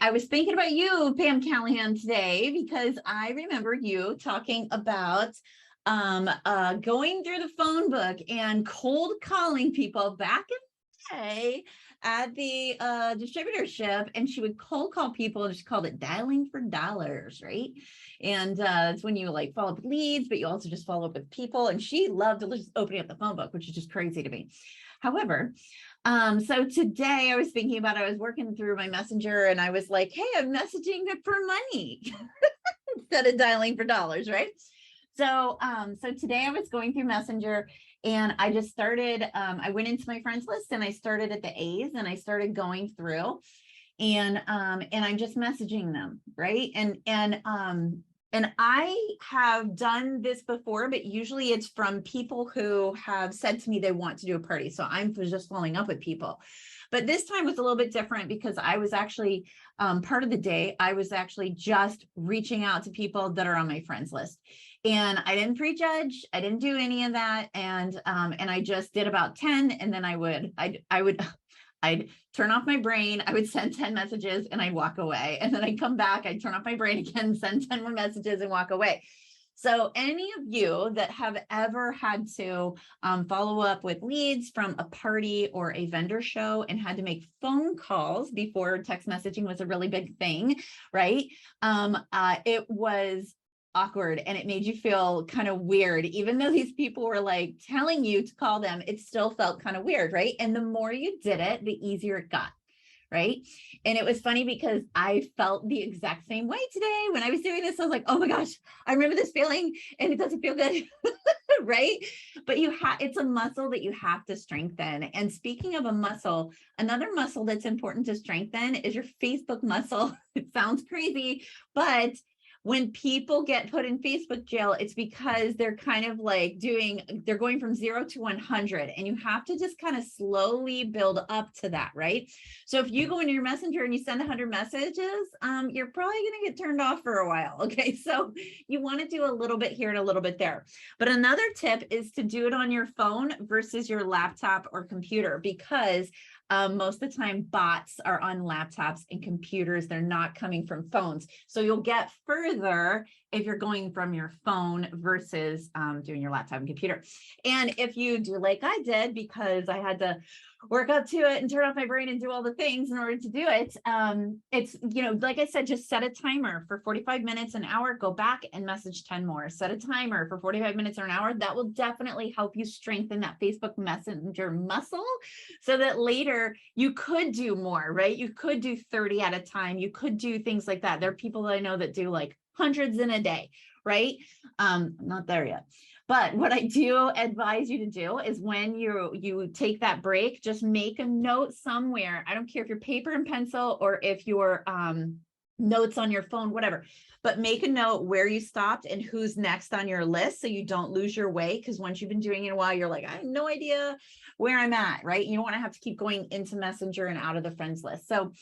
I was thinking about you, Pam Callahan, today because I remember you talking about going through the phone book and cold calling people back in the day at the distributorship, and she would cold call people, and she called it dialing for dollars, right? And it's when you like follow up with leads, but you also just follow up with people. And she loved just opening up the phone book, which is just crazy to me. However, so today I was thinking about, I was working through my messenger and I was like, hey, I'm messaging it for money instead of dialing for dollars, right? So, so today I was going through Messenger and I just started, I went into my friends list and I started at the A's and I started going through and I'm just messaging them, right? And I have done this before, but usually it's from people who have said to me they want to do a party. So I'm just following up with people. But this time was a little bit different because I was actually part of the day, I was actually just reaching out to people that are on my friends list. And I didn't prejudge, I didn't do any of that. And I just did about 10, and then I'd turn off my brain, I would send 10 messages and I'd walk away. And then I'd come back, I'd turn off my brain again, send 10 more messages and walk away. So any of you that have ever had to follow up with leads from a party or a vendor show and had to make phone calls before text messaging was a really big thing, right? It was awkward and it made you feel kind of weird. Even though these people were like telling you to call them, it still felt kind of weird, right? And the more you did it, the easier it got, right? And it was funny because I felt the exact same way today when I was doing this. I was like, oh my gosh, I remember this feeling and it doesn't feel good, right? But it's a muscle that you have to strengthen. And speaking of a muscle, another muscle that's important to strengthen is your Facebook muscle. It sounds crazy, but when people get put in Facebook jail, it's because they're kind of like they're going from 0 to 100, and you have to just kind of slowly build up to that, right? So if you go into your messenger and you send 100 messages, you're probably going to get turned off for a while. Okay. So you want to do a little bit here and a little bit there. But another tip is to do it on your phone versus your laptop or computer, because most of the time bots are on laptops and computers. They're not coming from phones. So you'll get further if you're going from your phone versus doing your laptop and computer. And if you do like I did, because I had to work up to it and turn off my brain and do all the things in order to do it, it's, like I said, just set a timer for 45 minutes, an hour, go back and message 10 more. Set a timer for 45 minutes or an hour. That will definitely help you strengthen that Facebook Messenger muscle so that later you could do more, right? You could do 30 at a time. You could do things like that. There are people that I know that do like hundreds in a day, right? I'm not there yet. But what I do advise you to do is when you take that break, just make a note somewhere. I don't care if you're paper and pencil or if you're notes on your phone, whatever, but make a note where you stopped and who's next on your list so you don't lose your way. Because once you've been doing it a while, you're like, I have no idea where I'm at, right? You don't want to have to keep going into Messenger and out of the friends list. So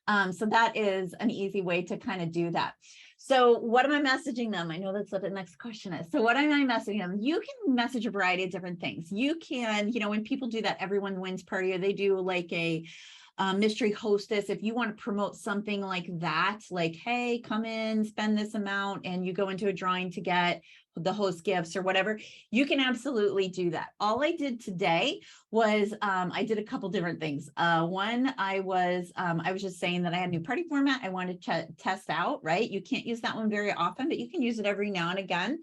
that is an easy way to kind of do that. So what am I messaging them? I know that's what the next question is. So what am I messaging them? You can message a variety of different things. You can, when people do that everyone wins party, or they do like a mystery hostess, if you want to promote something like that, like, hey, come in, spend this amount, and you go into a drawing to get the host gifts or whatever, you can absolutely do that. All I did today was I did a couple different things. One, I was just saying that I had a new party format I wanted to test out, right? You can't use that one very often, but you can use it every now and again.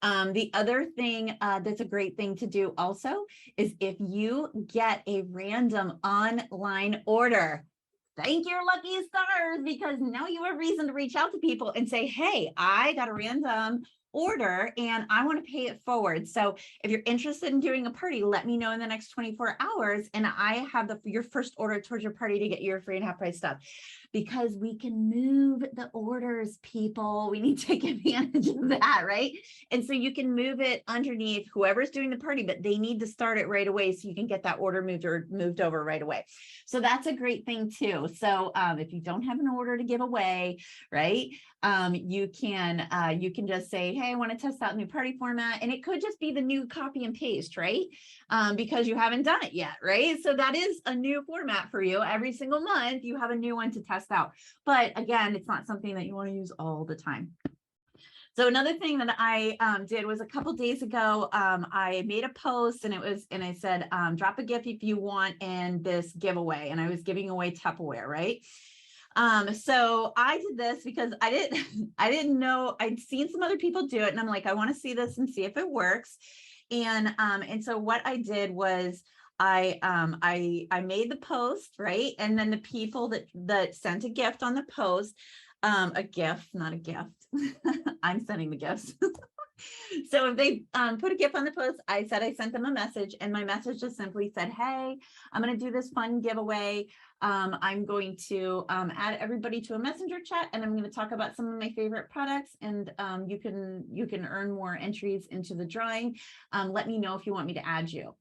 The other thing that's a great thing to do also is if you get a random online order, thank your lucky stars, because now you have a reason to reach out to people and say, hey, I got a random order and I want to pay it forward. So if you're interested in doing a party, let me know in the next 24 hours. And I have your first order towards your party to get your free and half price stuff, because we can move the orders, people. We need to take advantage of that, right? And so you can move it underneath whoever's doing the party, but they need to start it right away so you can get that order moved over right away. So that's a great thing too. So if you don't have an order to give away, right, you can just say, hey, I want to test out new party format. And it could just be the new copy and paste, right? Because you haven't done it yet, right? So that is a new format for you. Every single month, you have a new one to test out. But again, it's not something that you want to use all the time. So another thing that I did was a couple days ago, I made a post and I said, drop a gift if you want in this giveaway. And I was giving away Tupperware, right? So I did this because I didn't know, I'd seen some other people do it. And I'm like, I want to see this and see if it works. And so what I did was I made the post, right? And then the people that sent a gift on the post, a gift, not a gift. I'm sending the gifts. So if they put a gift on the post, I sent them a message, and my message just simply said, hey, I'm going to do this fun giveaway. I'm going to add everybody to a messenger chat, and I'm going to talk about some of my favorite products, and you can earn more entries into the drawing. Let me know if you want me to add you.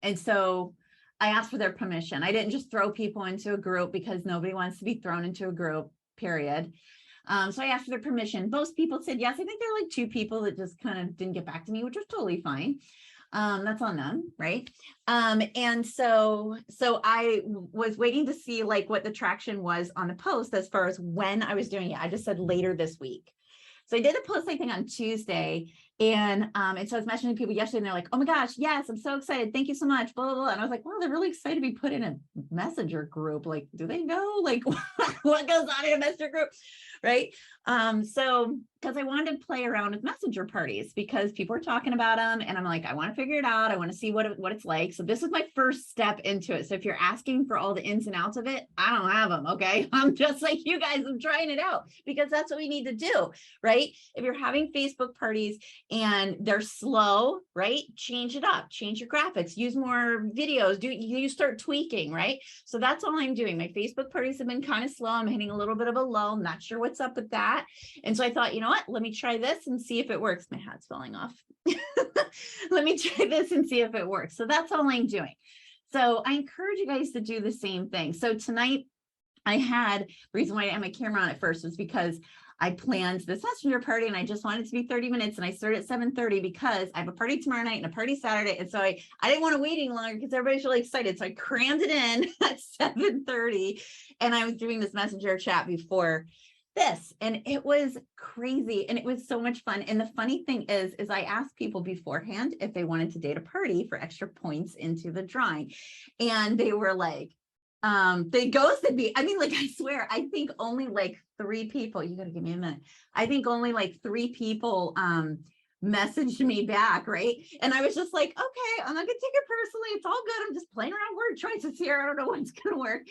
And so I asked for their permission. I didn't just throw people into a group because nobody wants to be thrown into a group, period. So I asked for their permission. Most people said yes. I think there are like 2 people that just kind of didn't get back to me, which was totally fine. That's on them, right? And so I was waiting to see like what the traction was on the post as far as when I was doing it. I just said later this week. So I did a post, I think, on Tuesday. And so I was messaging people yesterday, and they're like, oh my gosh, yes, I'm so excited. Thank you so much, blah, blah, blah. And I was like, wow, they're really excited to be put in a messenger group. Like, do they know like what goes on in a messenger group? Right. So because I wanted to play around with messenger parties because people are talking about them, and I'm like, I want to figure it out. I want to see what it's like. So this is my first step into it. So if you're asking for all the ins and outs of it, I don't have them. Okay. I'm just like you guys, I'm trying it out because that's what we need to do. Right. If you're having Facebook parties and they're slow, right? Change it up, change your graphics, use more videos, you start tweaking, right? So that's all I'm doing. My Facebook parties have been kind of slow. I'm hitting a little bit of a lull. I'm not sure what's up with that. And so I thought, you know what, let me try this and see if it works. My hat's falling off. Let me try this and see if it works. So that's all I'm doing. So I encourage you guys to do the same thing. So tonight I had, the reason why I had my camera on at first was because I planned this messenger party and I just wanted it to be 30 minutes, and I started at 7:30 because I have a party tomorrow night and a party Saturday. And so I didn't want to wait any longer because everybody's really excited. So I crammed it in at 7:30, and I was doing this messenger chat before this, and it was crazy and it was so much fun. And the funny thing is I asked people beforehand if they wanted to date a party for extra points into the drawing, and they were like, they ghosted me. I mean, like, I swear, I think only like 3 people, you gotta give me a minute. I think only like 3 people messaged me back, right? And I was just like, okay, I'm not gonna take it personally. It's all good. I'm just playing around word choices here. I don't know what's gonna work.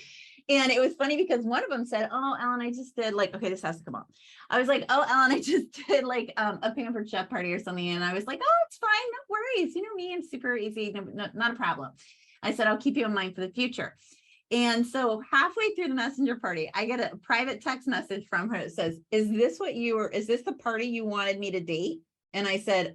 And it was funny because one of them said, oh, Ellen, I just did like, okay, this has to come up. I was like, oh, Ellen, I just did like a pampered chef party or something. And I was like, oh, it's fine. No worries. You know me, I'm super easy. No, not a problem. I said, I'll keep you in mind for the future. And so halfway through the messenger party, I get a private text message from her that says, is this the party you wanted me to date? And I said,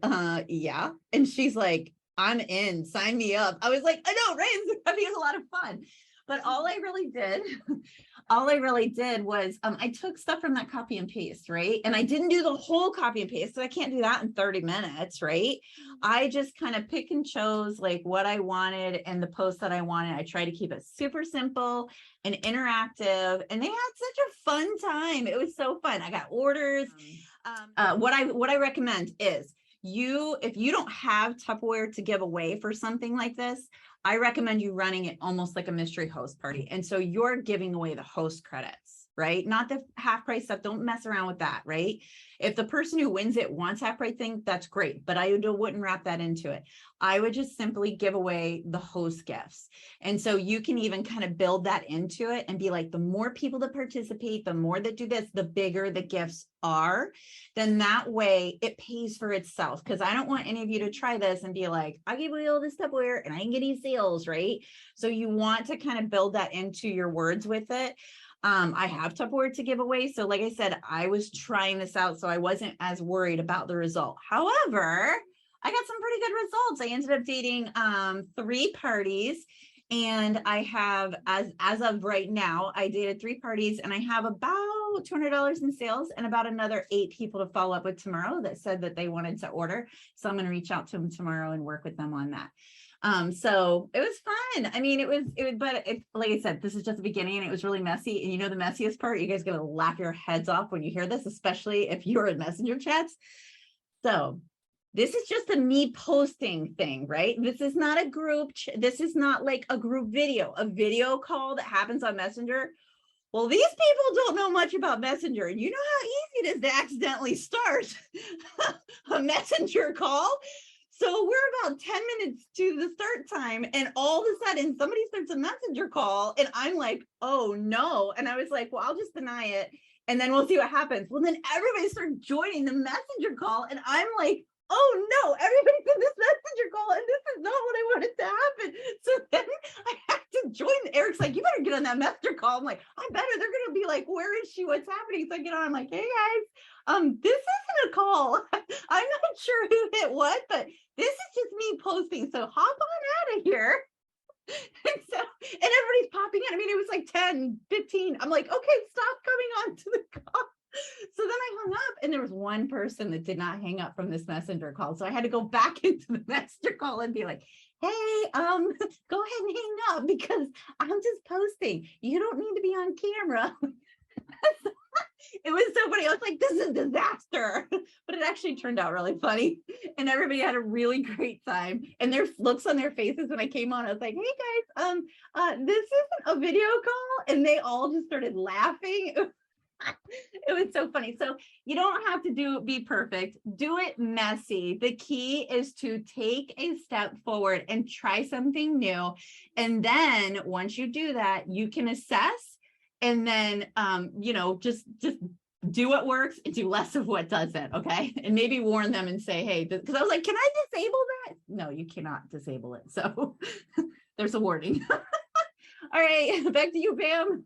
yeah. And she's like, I'm in, sign me up. I was like, I know, right? It's gonna be a lot of fun. But all I really did was I took stuff from that copy and paste, right? And I didn't do the whole copy and paste, so I can't do that in 30 minutes, right? I just kind of pick and chose like what I wanted and the post that I wanted. I try to keep it super simple and interactive, and they had such a fun time. It was so fun. I got orders. What I recommend is if you don't have Tupperware to give away for something like this, I recommend you running it almost like a mystery host party. And so you're giving away the host credits, right? Not the half price stuff. Don't mess around with that, right? If the person who wins it wants half price thing, that's great. But I wouldn't wrap that into it. I would just simply give away the host gifts. And so you can even kind of build that into it and be like, the more people that participate, the more that do this, the bigger the gifts are. Then that way it pays for itself. Because I don't want any of you to try this and be like, I gave away all this Tupperware and I didn't get any sales, right? So you want to kind of build that into your words with it. I have Tupperware to give away. So like I said, I was trying this out, so I wasn't as worried about the result. However, I got some pretty good results. I ended up dating 3 parties, and I have, as of right now, I dated 3 parties, and I have about $200 in sales and about another 8 people to follow up with tomorrow that said that they wanted to order. So I'm going to reach out to them tomorrow and work with them on that. So it was fun. I mean, but like I said, this is just the beginning and it was really messy. And you know, the messiest part, you guys are going to laugh your heads off when you hear this, especially if you're in messenger chats. So this is just a me posting thing, right? This is not a group. This is not like a group video, a video call that happens on Messenger. Well, these people don't know much about Messenger. And you know how easy it is to accidentally start a Messenger call. So we're about 10 minutes to the start time. And all of a sudden somebody starts a Messenger call and I'm like, oh no. And I was like, well, I'll just deny it. And then we'll see what happens. Well, then everybody started joining the Messenger call. And I'm like, oh no, everybody's in this Messenger call and this is not what I wanted to happen. So then I had to join. Eric's like, you better get on that Messenger call. I'm like, I better. They're going to be like, where is she? What's happening? So I get on. I'm like, hey guys, this isn't a call. I'm not sure who hit what, but this is just me posting. So hop on out of here. And everybody's popping in. I mean, it was like 10, 15. I'm like, okay, stop coming on to the call. So then I hung up and there was one person that did not hang up from this Messenger call. So I had to go back into the Messenger call and be like, hey, go ahead and hang up because I'm just posting. You don't need to be on camera. It was so funny. I was like, this is a disaster. But it actually turned out really funny. And everybody had a really great time. And their looks on their faces when I came on, I was like, hey guys, this isn't a video call. And they all just started laughing. It was so funny. So you don't have to be perfect. Do it messy. The key is to take a step forward and try something new. And then once you do that, you can assess and then, just do what works and do less of what doesn't. Okay. And maybe warn them and say, hey, because I was like, can I disable that? No, you cannot disable it. So there's a warning. All right. Back to you, Pam.